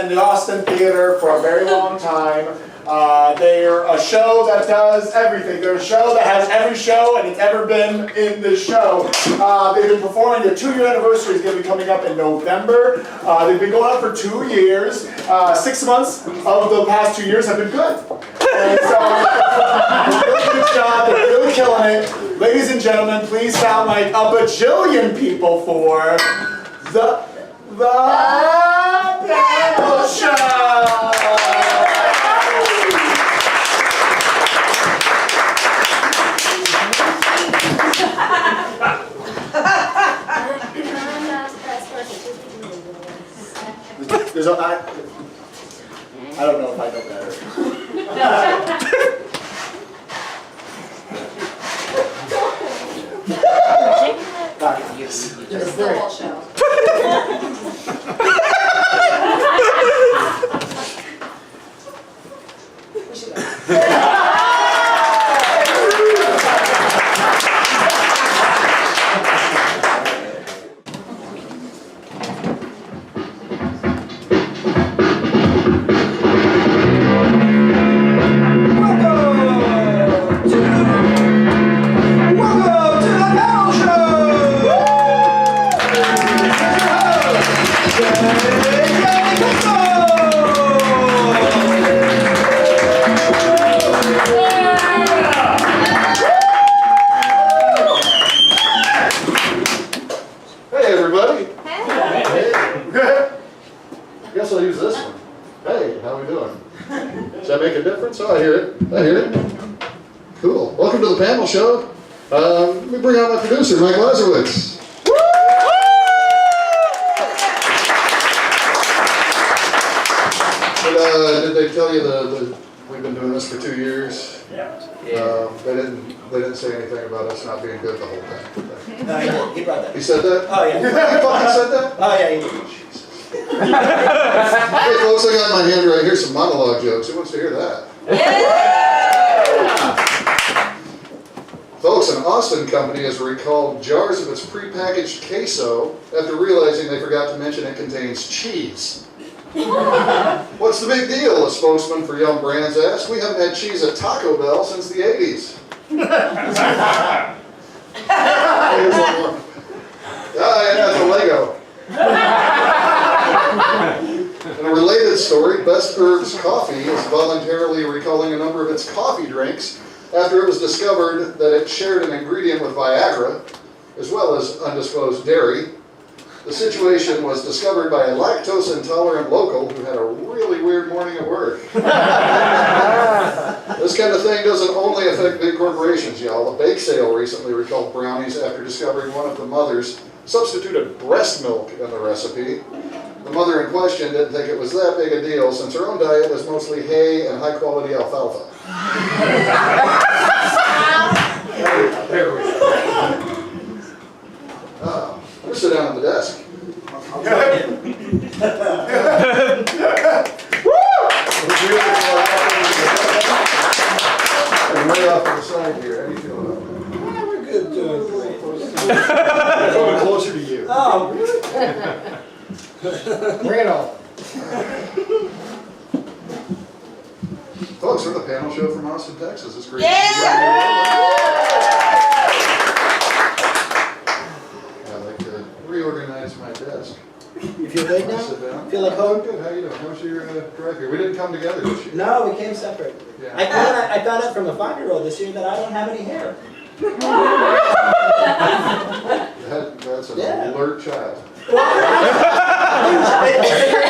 in the Austin Theater for a very long time. They're a show that does everything. They're a show that has every show and it's ever been in this show. They've been performing, their 2-year anniversary is going to be coming up in November. They've been going on for 2 years. 6 months of the past 2 years have been good. And so, they're doing a good job, they're really killing it. Ladies and gentlemen, please sound like a bajillion people for the Panel Show! I don't know if I know better. Just the whole show. We should go. Guess I'll use this one. Hey, how we doing? Does that make a difference? Oh, I hear it. I hear it. Cool. Welcome to the panel show. Let me bring out my producer, Mike Lazarowitz. Did they tell you we've been doing this for 2 years? Yeah. They didn't say anything about us not being good the whole time. No, he did. He brought that. He said that? Oh, yeah. He fucking said that? Oh, yeah, he did. Hey folks, I got in my hand right here some monologue jokes. Who wants to hear that? Yeah. Folks, an Austin company has recalled jars of its prepackaged queso after realizing they forgot to mention it contains cheese. What's the big deal? A spokesman for Yum Brands asked. We haven't had cheese at Taco Bell since the 80s. Here's one more. Ah, yeah, it's a Lego. In a related story, Best Herbs Coffee is voluntarily recalling a number of its coffee drinks after it was discovered that it shared an ingredient with Viagra, as well as undisclosed dairy. The situation was discovered by a lactose-intolerant local who had a really weird morning at work. This kind of thing doesn't only affect big corporations, y'all. A bake sale recently recalled brownies after discovering one of the mothers substituted breast milk in the recipe. The mother in question didn't think it was that big a deal since her own diet was mostly hay and high-quality alfalfa. There we go. I'm going to sit down at the desk. I'm way off to the side here. How do you feel about that? Yeah, we're good doing great. Coming closer to you. Oh, really? Bring it on. Folks, we're the panel show from Austin, Texas. It's great. I'd like to reorganize my desk. You feel good now? Sit down. Feel like home? Good. How you doing? How was your drive here? We didn't come together this year. No, we came separate. Yeah. I found out from a 5-year-old this year that I don't have any hair. That's an Yeah. alert child.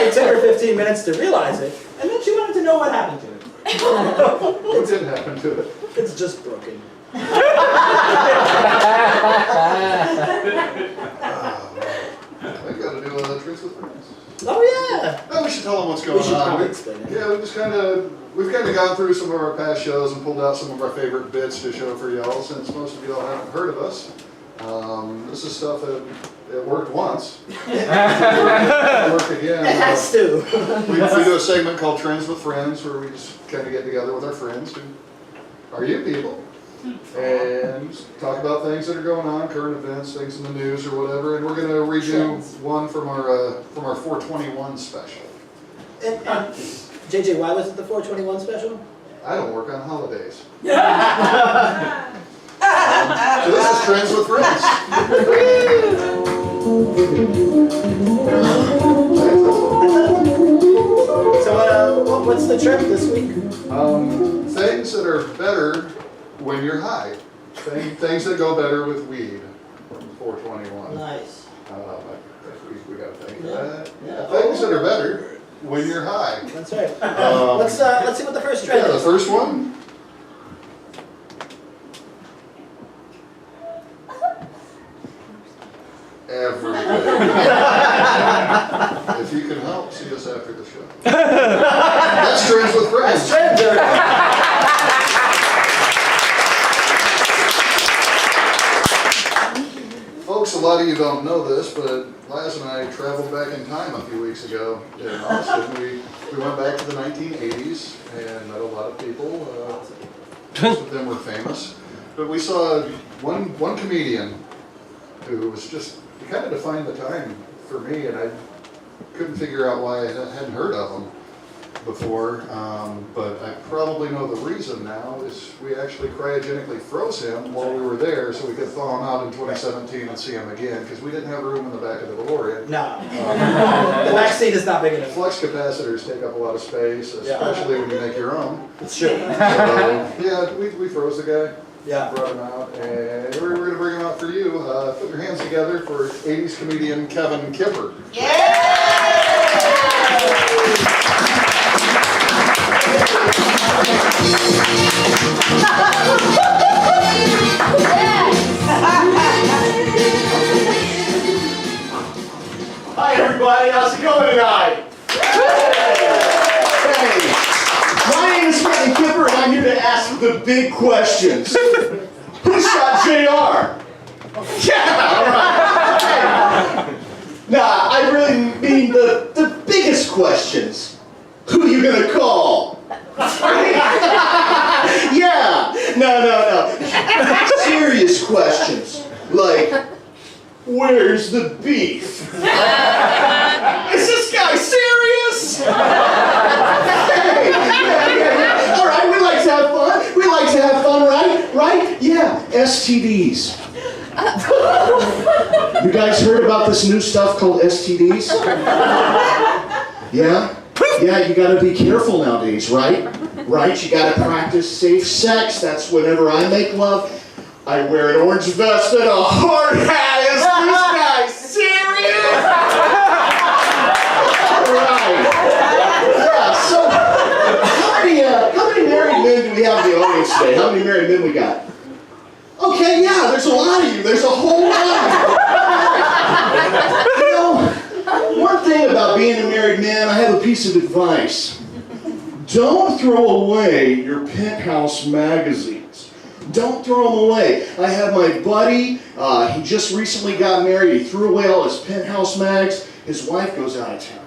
It took her 15 minutes to realize it, and then she wanted to know what happened to it. What did happen to it? It's just broken. I got to do a Truth with Friends. Oh yeah. Oh, we should tell them what's going We should on. probably explain it. Yeah, we've kind of gone through some of our past shows and pulled out some of our favorite bits to show for y'all. Since most of y'all haven't heard of us, this is stuff that it worked once. It'll work again. It has to. We do a segment called Trends with Friends, where we just kind of get together with our friends who are you people, and talk about things that are going on, current events, things in the news or whatever. And we're going to redo one from our 421 special. And JJ, why was it the 421 special? I don't work on holidays. So this is Trends with Friends. So what's the trip this week? Things that are better when you're high. Things that go better with weed from 421. Nice. We gotta think of that. Yeah. Things that are better when you're high. That's right. Let's see what the first trend Yeah, the is. first one. Every day. If you can help, see us after the show. That's Trends with Friends. That's trend. Folks, a lot of you don't know this, but Laz and I traveled back in time a few weeks ago in Austin. We went back to the 1980s and met a lot of people. Most of them were famous. But we saw one comedian who was just, he kind of defined the time for me, and I couldn't figure out why I hadn't heard of him before. But I probably know the reason now is we actually cryogenically froze him while we were there so we could thaw him out in 2017 and see him again, because we didn't have room in the back of the DeLorean. No. The back seat is not big enough. Flux capacitors take up a lot of space, especially when you make your own. It's true. So, yeah, we froze the guy. Yeah. Brought him out, and we're going to bring him out for you. Put your hands together for 80s comedian Kevin Kipper. Hi everybody, how's it going tonight? Hey, my name is Kevin Kipper and I'm here to ask the big questions. Who shot JR? Yeah, alright. Hey. Nah, I really mean the biggest questions. Who you gonna call? Yeah, no. Serious questions, like, where's the beef? Is this guy serious? Hey, yeah. All right, we like to have fun. We like to have fun, right? Yeah, STDs. You guys heard about this new stuff called STDs? Yeah? Yeah, you gotta be careful nowadays, right? Right, you gotta practice safe sex. That's whenever I make love, I wear an orange vest and a hard hat. Is this guy serious? Right. Yeah, so how many married men do we have in the audience today? How many married men we got? Okay, yeah, there's a lot of you. There's a whole lot. You know, one thing about being a married man, I have a piece of advice. Don't throw away your Penthouse magazines. Don't throw them away. I have my buddy, he just recently got married. He threw away all his Penthouse mags. His wife goes out of town.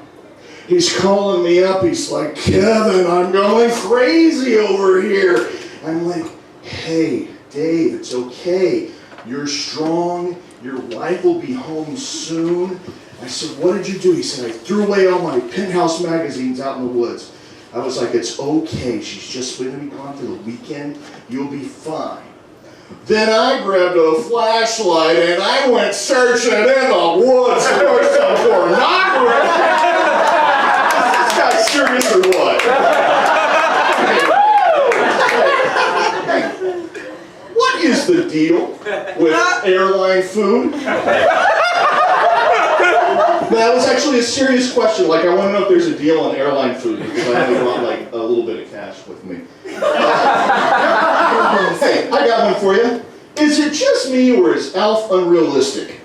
He's calling me up. He's like, Kevin, I'm going crazy over here. I'm like, hey, Dave, it's okay. You're strong. Your wife will be home soon. I said, what did you do? He said, I threw away all my Penthouse magazines out in the woods. I was like, it's okay. She's just going to be gone for the weekend. You'll be fine. Then I grabbed a flashlight and I went searching in the woods for some pornography. Is this guy serious or what? Hey, what is the deal with airline food? That was actually a serious question. Like, I want to know if there's a deal on airline food because I only brought like a little bit of cash with me. Hey, I got one for you. Is it just me or is Alf unrealistic?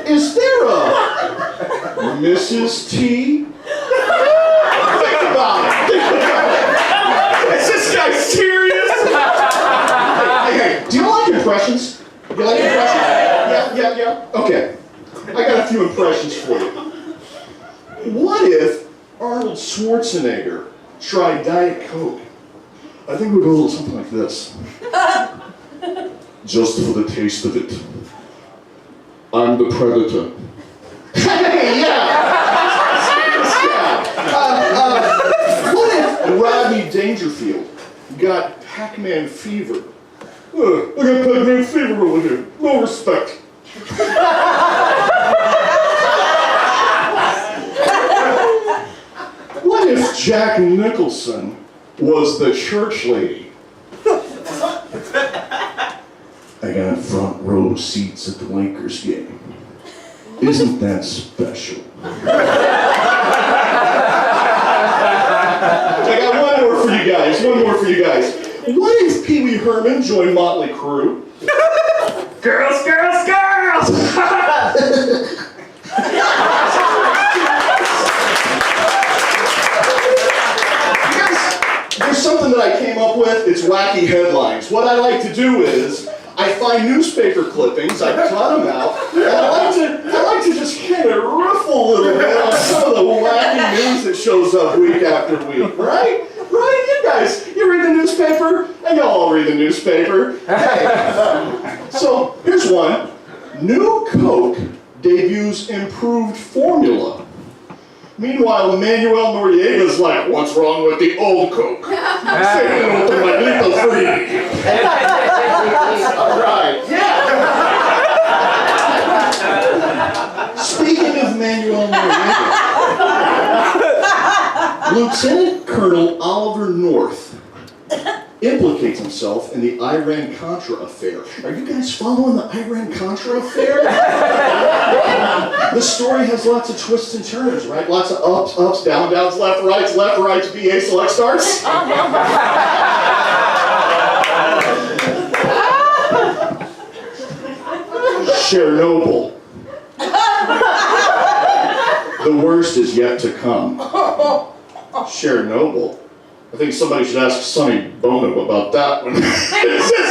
Is there a Mrs. T? Think about it. Is this guy serious? Hey, do you like impressions? You like impressions? Yeah. Okay. I got a few impressions for you. What if Arnold Schwarzenegger tried Diet Coke? I think we'd go a little something like this. Just for the taste of it. I'm the Predator. Hey, yeah. What if Rodney Dangerfield got Pac-Man fever? I got Pac-Man fever over here. No respect. What if Jack Nicholson was the church lady? I got front row seats at the Lakers game. Isn't that special? I got one more for you guys. What if Pee Wee Herman joined Motley Crue? Girls, girls, girls! There's something that I came up with. It's wacky headlines. What I like to do is I find newspaper clippings, I cut them out, and I like to just kind of riff a little bit on some of the wacky news that shows up week after week, right? Right? You guys, you read the newspaper, and you all read the newspaper. Hey, so here's one. New Coke debuts improved formula. Meanwhile, Emmanuel Noriega's like, what's wrong with the old Coke? Say no to my little free. All right, yeah. Speaking of Emmanuel Noriega, Lieutenant Colonel Oliver North implicates himself in the Iran-Contra affair. Are you guys following the Iran-Contra affair? The story has lots of twists and turns, right? Lots of ups, downs, left, rights, BA, select starts. Chernobyl. The worst is yet to come. Chernobyl. I think somebody should ask Sonny Bono about that one. This is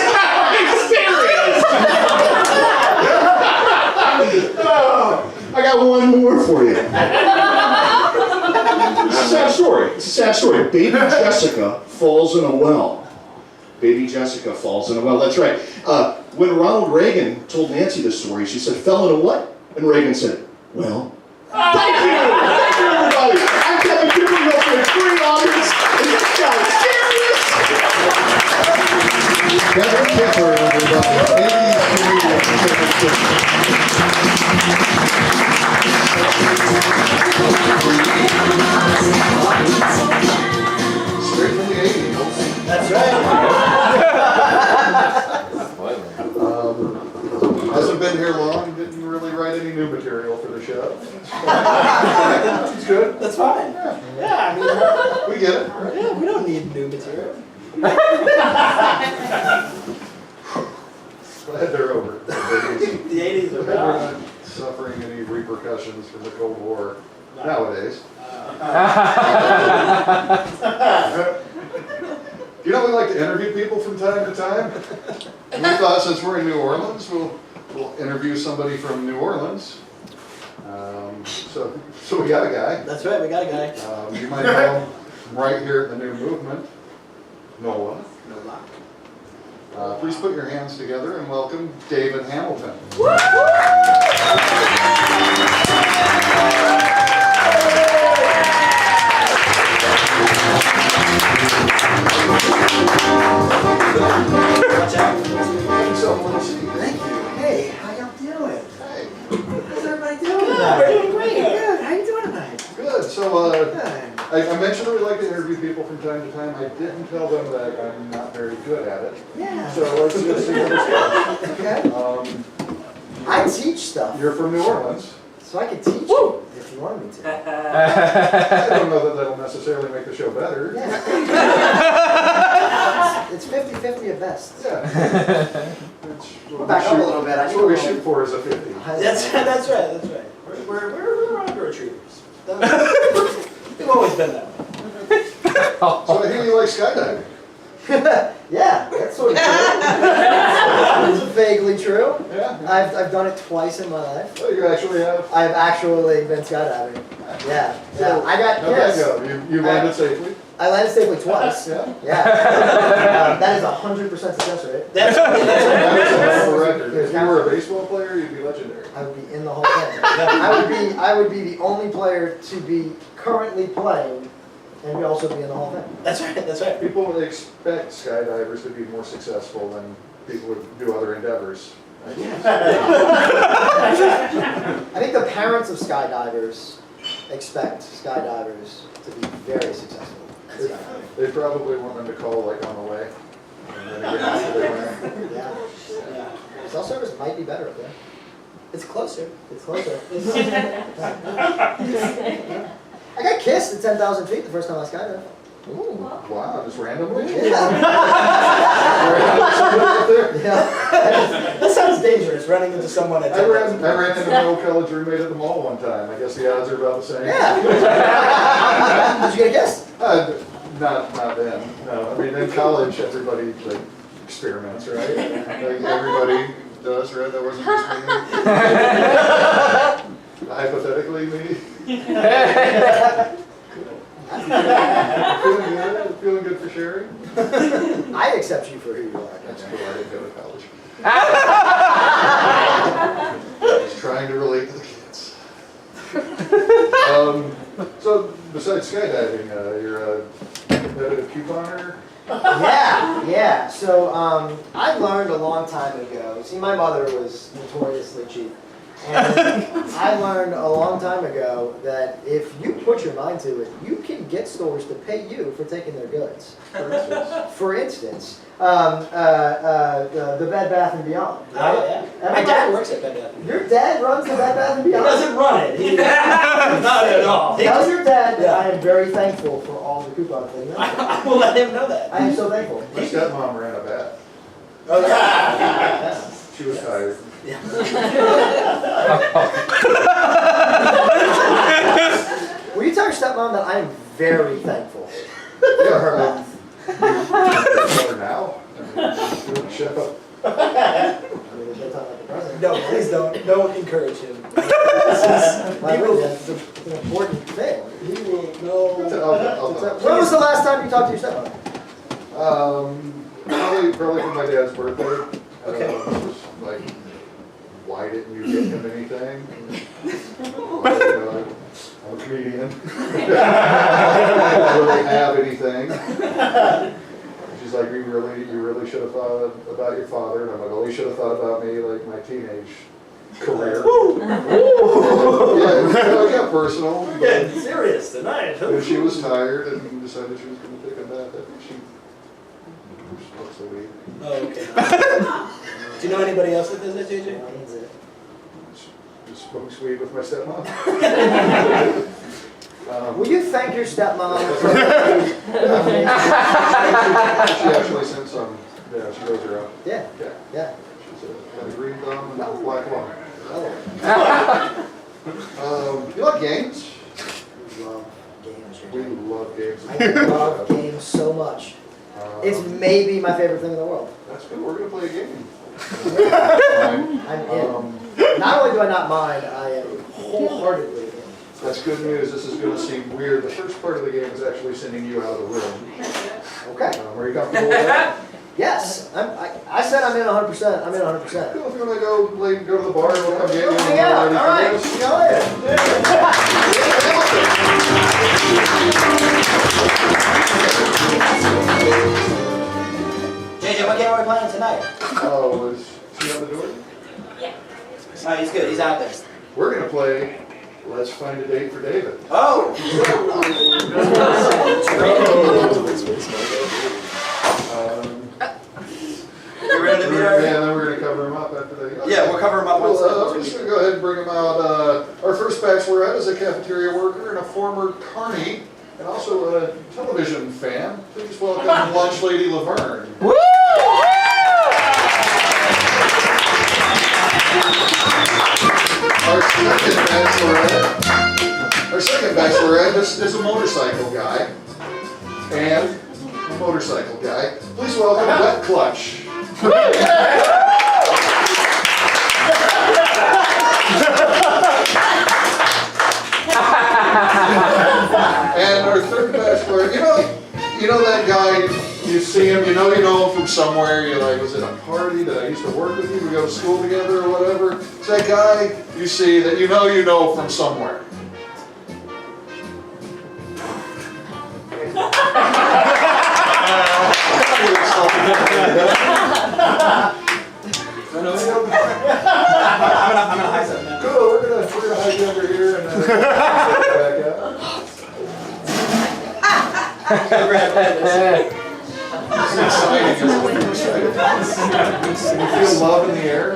I got one more for you. It's a sad story. Baby Jessica falls in a well. Baby Jessica falls in a well. That's right. When Ronald Reagan told Nancy this story, she said, fell in a what? And Reagan said, well. Thank you! Thank you, everybody! I'm Kevin Kimberly, up for a great audience. Is this guy serious? Kevin Kipper, everybody. 80s comedian Kevin Kipper. Straight from the 80s. That's right. Hasn't been here long, didn't really write any new material for the show. It's good. That's fine. Yeah, I mean, We get it. yeah, we don't need new material. Glad they're over. The 80s are We're bad. not suffering any repercussions from the Cold War nowadays. You know, we like to interview people from time to time. And we thought since we're in New Orleans, we'll interview somebody from New Orleans. So we got a guy. That's right, we got a guy. You might know him right here at the New Movement, Nola. Nola. Please put your hands together and welcome David Hamilton. Thank you. Hey, how y'all doing? Hey, How's everybody doing? We're doing great. Good. How you doing tonight? good. So Good. I mentioned that we like to interview people from time to time. I didn't tell them that I'm not very good at it. Yeah. So let's just see how this Okay. goes. I teach stuff, You're from New Orleans. so I can teach you if you want me to. I don't know that that'll necessarily make the show better. Yeah. It's 50-50 at best. Yeah. We'll back up a little bit. I That's need what we a little- shoot for is a 50. That's right. We're underachievers. We've always been that way. So I hear you like skydiving. Yeah, that's sort of true. It's vaguely true. Yeah. I've done it twice in my life. Well, you actually have. I've actually been skydiving. Yeah. I got How'd that kissed. go? You landed safely? I landed safely twice. Yeah. Yeah. That is 100% success rate. That's That's the record. If you were a baseball player, you'd be legendary. I would be in the Hall of Fame. I would be the only player to be currently playing and also be in the Hall of Fame. That's right. That's right. People would expect skydivers to be more successful than people would do other endeavors. I think the parents of skydivers expect skydivers to be very successful. They probably want them to call like on the way. And then again after they land. Yeah. Yeah. Cell service might be better up there. It's closer. It's closer. I got kissed at 10,000 feet the first time I skydived. Ooh, wow, just randomly? Yeah. Somebody up there? Yeah. That sounds dangerous, running into someone at I ran into my old college roommate at the mall one time. I guess the odds are about the same. Yeah. Did you get a kiss? Not then. No, I mean in college everybody like experiments, right? Like everybody does, right? That wasn't just me. Hypothetically, me. Feeling good for sharing. I accept you for who you are. That's cool. I didn't go to college. Just trying to relate to the kids. So besides skydiving, you're a competitive couponer. Yeah. So I learned a long time ago. See, my mother was notoriously cheap. And I learned a long time ago that if you put your mind to it, you can get stores to pay you for taking their goods. For instance, the Bed Bath & Beyond. Oh, yeah. My dad works at Bed Bath. Your dad runs the Bed Bath & He Beyond? doesn't run it. Not at all. Tell your dad that Yeah. I am very thankful for all the coupon things. I will let him know that. I am so thankful. My stepmom ran a bath. Oh, yeah. She was tired. Will you tell your stepmom that I am very thankful for Yeah, her bath? better now. Shut up. I mean, she'll talk like the president. No, please don't encourage him. My really, it's an important thing. He will I'll know. talk. When was the last time you talked to your stepmom? Probably for my dad's birthday. Okay. It was like, why didn't you get him anything? Well, I'm a comedian. I don't really have anything. She's like, you really should have thought about your father. And I'm like, well, you should have thought about me, like my teenage career. Yeah, it got personal. We're But getting serious tonight. and she was tired and decided she was going to take a bath. I think she smokes a weed. Oh, okay. Do you know anybody else that does that, JJ? Just smokes weed with my stepmom. Will you thank your stepmom for She actually sent some. Yeah, she goes around. Yeah. Yeah. She's got a green thumb and a black lung. Oh, You like games? we love games. We love games. I love games so much. It's maybe my favorite thing in the world. That's good. We're gonna play a game. I'm in. Not only do I not mind, I am wholeheartedly in. That's good news. This is gonna seem weird. The first part of the game is actually sending you out of the room. Okay. Are you comfortable with that? Yes. I said I'm in 100%. I'm in 100%. Cool. If you wanna go to the bar, we'll come get you. when Hang we're out. ready All for right. this. See you later. JJ, what game are we playing tonight? Oh, is she on the door? Oh, he's good. He's out there. We're gonna play Let's Find a Date for David. Oh! You ready to meet our... Yeah, then we're gonna cover him up after that. Yeah, we'll cover him up once. Well, I'm just gonna go ahead and bring him out. Our first bachelorette is a cafeteria worker and a former carny, and also a television fan. Please welcome Lunch Lady Laverne. Our second bachelorette is a motorcycle guy and a motorcycle guy. Please welcome Wet Clutch. And our third bachelor, you know that guy, you see him, you know him from somewhere, you're like, was it a party that I used to work with you, we go to school together or whatever? It's that guy you see that you know from somewhere. I'm gonna hide that. Cool, we're gonna hide you under here and then back out. It's exciting, isn't it? You feel love in the air?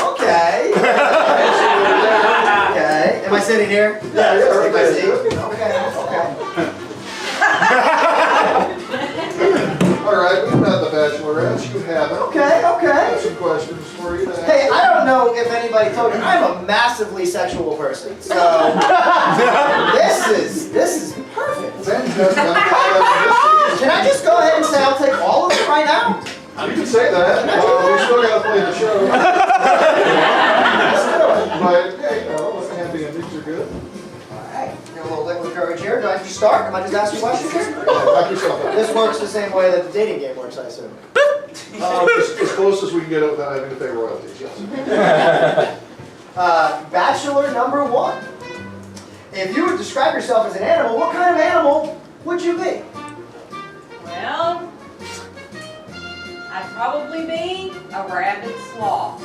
Okay. Okay. Am I sitting here? Yeah, right Take my there. seat. Okay. All right, we've met the bachelorettes, you haven't. Okay. I have Okay. some questions for you to ask. Hey, I don't know if anybody told you, I'm a massively sexual person, so this is perfect. Then just gonna call it Can I just go ahead and say I'll take all of it right now? You can say that. We still gotta play the show. But, yeah, happy endings are good. Alright, a little liquid courage here. Do I just start? Am I just asking questions here? Knock yourself out. This works the same way that the dating game works, I assume. As close as we can get it without having to pay royalties, yes. Bachelor number 1. If you would describe yourself as an animal, what kind of animal would you be? Well, I'd probably be a rabid sloth.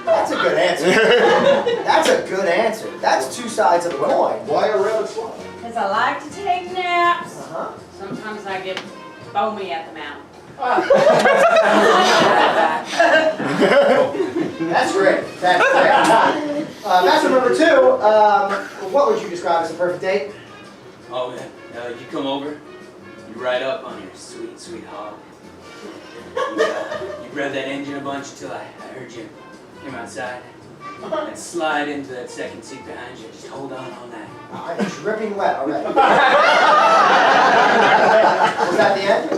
That's a good answer. That's a good answer. That's two sides of a coin. Why a rabbit sloth? Because I like to take naps. Uh-huh. Sometimes I get foamy at the mouth. That's great. That's great. Bachelor number 2, what would you describe as a perfect date? Oh man, you come over, you ride up on your sweet, sweet hog. You rev that engine a bunch until I heard you come outside. And slide into that second seat behind you. Just hold on all night. I'm dripping wet already. Was that the end?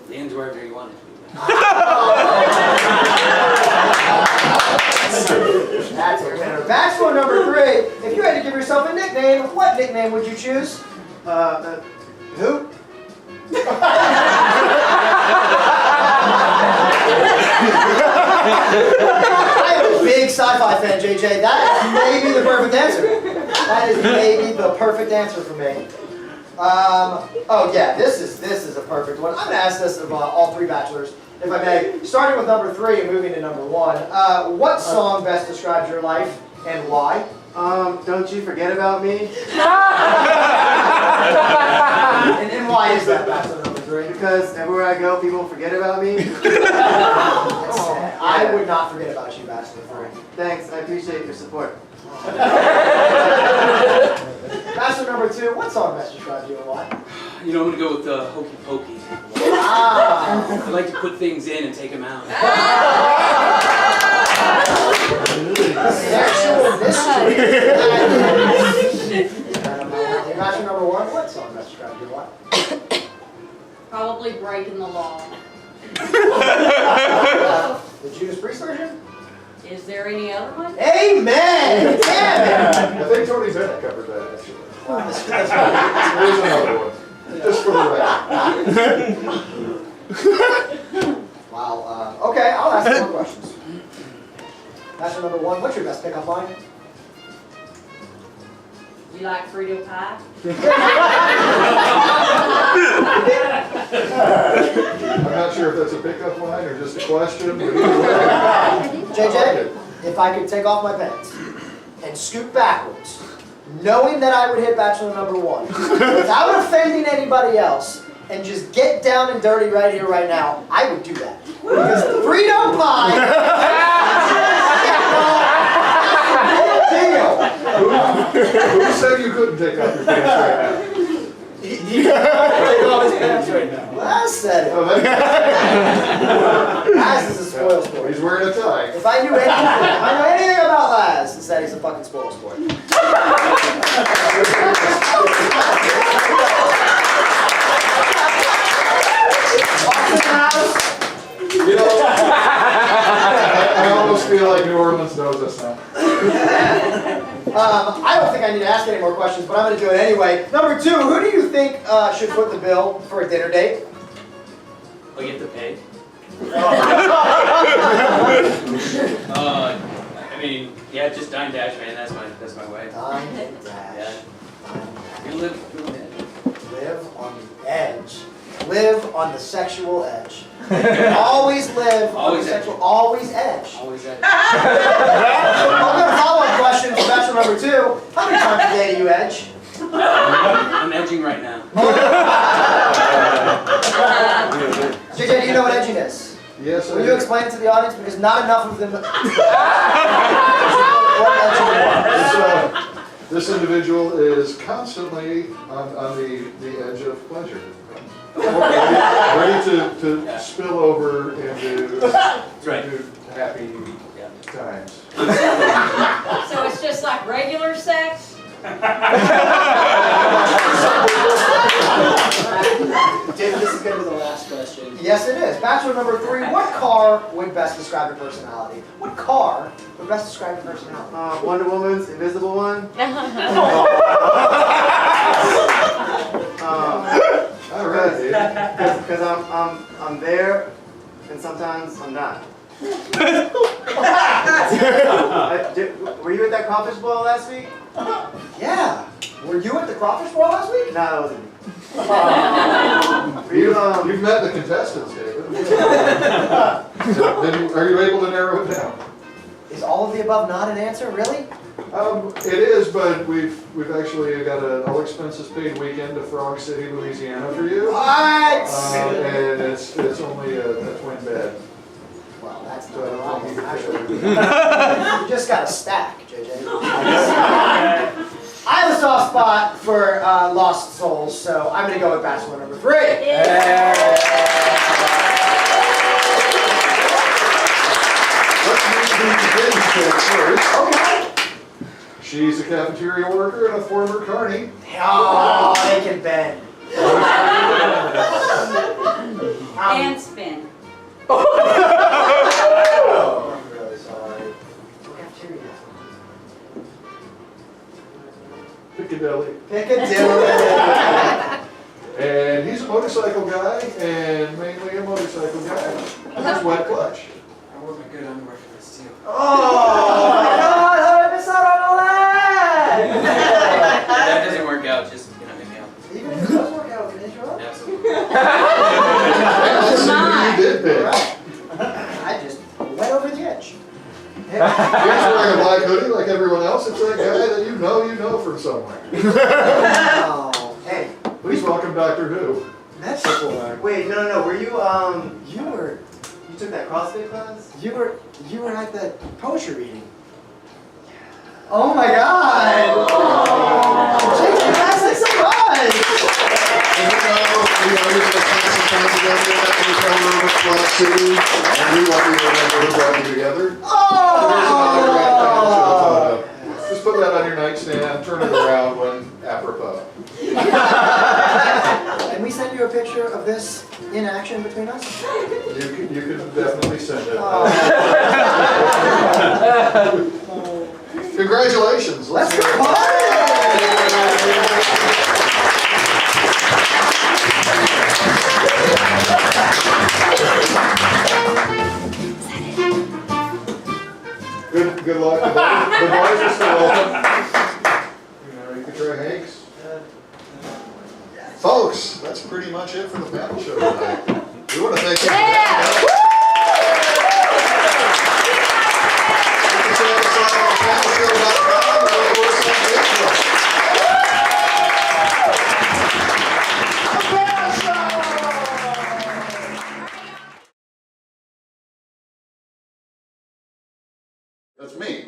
The end's wherever you want it to be. That's a winner. Bachelor number 3, if you had to give yourself a nickname, what nickname would you choose? Who? I am a big sci-fi fan, JJ. That is maybe the perfect answer. That is maybe the perfect answer for me. Oh yeah, this is a perfect one. I'm gonna ask this of all 3 bachelors, if I may. Starting with number 3 and moving to number 1. What song best describes your life and why? Don't you forget about me? And why is that bachelor number 3? Because everywhere I go, people forget about me. I would not forget about you, bachelor 3. Thanks, I appreciate your support. Bachelor number 2, what song best describes you and why? You know, I'm gonna go with Hokey Pokey. Ah. I like to put things in and take them out. Sexual mystery. Bachelor number 1, what song best describes you and why? Probably breaking the law. The Judas Priest version? Is there any other one? Amen! Damn I think Tony Bennett covered that, actually. it! There's another one. Just for the record. Wow. Okay, I'll ask more questions. Bachelor number 1, what's your best pickup line? You like Frito pie? I'm not sure if that's a pickup line or just a question, but either way. JJ, if I could take off my pants and scoot backwards, knowing that I would hit bachelor number 1, without offending anybody else, and just get down and dirty right here, right now, I would do that. Because Frito pie, Who said you couldn't take off your pants right now? Laz said it. Oh, Laz is a spoil sport. he's wearing a tie. If I knew anything about Laz, it's that he's a fucking spoil sport. You know, I almost feel like New Orleans knows us now. I don't think I need to ask any more questions, but I'm going to do it anyway. Number 2, who do you think should foot the bill for a dinner date? Oh, you have to pay? I mean, yeah, just dine dash, man. That's my way. Dine and dash. Yeah. You live on the edge. Live on the edge. Live on the sexual edge. Always live on Always the edge. sexual, always edge. Always edge. I've got a follow-up question for bachelor number 2. How many times a day do you edge? I'm edging right now. JJ, do you know what edging is? Yes, I Will do. you explain it to the audience? Because not enough of them. What edging is. This individual is constantly on the edge of pleasure. Ready to spill over into, That's right. into happy Yeah. times. So it's just like regular sex? David, this is going to be the last question. Yes, it is. Bachelor number 3. What car would best describe your personality? What car would best describe your personality? Wonder Woman's invisible one. All right, Dave. Because I'm there, and sometimes I'm not. Were you at that crawfish boil last week? Yeah. Were you at the crawfish boil last week? No, it wasn't me. Were you, You've met the contestants, David. Then are you able to narrow it down? Is all of the above not an answer, really? It is, but we've actually got an all expenses paid weekend to Frog City, Louisiana for you. What? And it's only a twin bed. Well, that's not So a I don't problem, think you actually. can You just got a stack, JJ. I have a soft spot for lost souls, so I'm going to go with bachelor number 3. Let's meet the business first. Okay. She's a cafeteria worker and a former carny. Oh, they can bend. And spin. I'm really sorry. Cafeteria. Piccadilly. Piccadilly. And he's a motorcycle guy, and mainly a motorcycle guy. That's wet clutch. I wore my good underwear for this too. Oh my God! How did I miss out on all that? If that doesn't work out, just hit me up. Even if it does work out, can I interrupt? Absolutely. Let's see who you did pick. I just went over the edge. He's wearing a black hoodie like everyone else. It's that guy that you know from somewhere. Oh, hey, Please welcome Doctor Who. that's wait, no. Were you you took that CrossFit class? were at the poetry reading. Oh my God! JJ, that's like so much. And we are going to spend some time together at the hotel room at Frog City, and we want you to remember who brought you together. Oh! Just put that on your nightstand, turn it around when apropos. Can we send you a picture of this in action between us? You could definitely send it. Oh. Congratulations. Let's hear go it. party! Good luck. The boys are still open. You can try Hanks. Folks, that's pretty much it for the panel show tonight. We want to thank you. That's me.